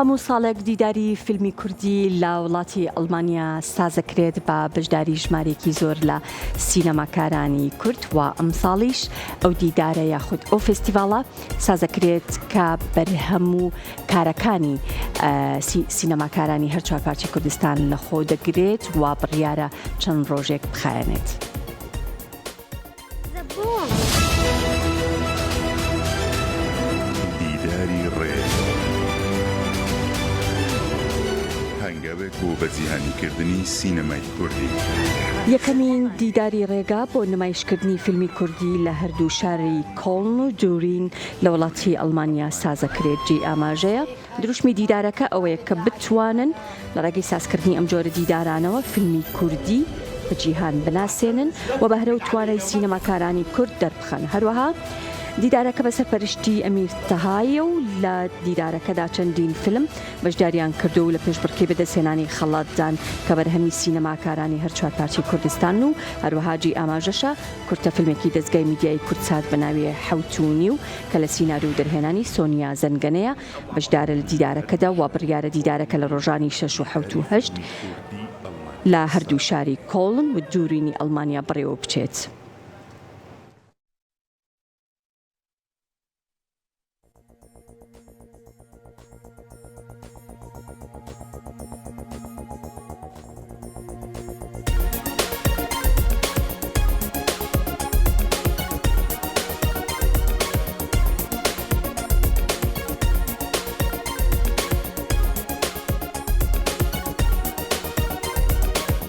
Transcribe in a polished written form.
مۆساڵێک دیداری فیلمی کوردی لە وڵاتی ئەڵمانیا سازەکرێت بە بەشداری ژمارێکی زۆر لە سینەماکارانی کورد و ئەمساڵیش ئەو دیدارە یاخود ئەو فستیڤاڵە سازەکرێت کە بەرهەموو کارەکانی سینەماکارانی هەر چوار پارچەی کوردستان لەخۆ دەگرێت و بڕیارە چەند ڕۆژێک بخایەنێت. دیداری ڕێز هەنگاوێک بۆ بەجیهانیکردنی سینەمای کوردی. یەکەمین دیداری ڕێگا بۆ نمایشکردنی فیلمی کوردی لە هەردوو شاری کۆڵن و دوورین لە وڵاتی ئەڵمانیا سازەکرێت. جێ ئاماژەیە دروشمی دیدارەکە ئەوەیە کە بتوانن لە ڕێگەی سازکردنی ئەم جۆرە دیدارانەوە فیلمی کوردی بە جیهان بناسێنن و بەهرە و توانای سینەماکارانی کورد دەربخەن. هەروەها دیدارەکە بە سەرپەرشتی ئەمیر تەهایە و لە دیدارەکەدا چەندین فیلم بەشداریان کردو و لە پێشبڕکێ بەدەستهێنانی خەڵاتدان کە بەرهەمی سینەماکارانی هەر چوار پارچەی کوردستان و هەروەها جێ ئاماژەشە کورتە فیلمێکی دەستگای میدیای کورتسات بەناوی حەوتونی و کە لە سیناری و دەرهێنانی سۆنیا زەنگەنەیە بەشدارە لە دیدارەکەدا و بڕیارە دیدارەکە لە ڕۆژانی 6 و 7 و 8 لە هەردوو شاری کۆڵن و دوورینی ئەڵمانیا بڕێوە بچێت.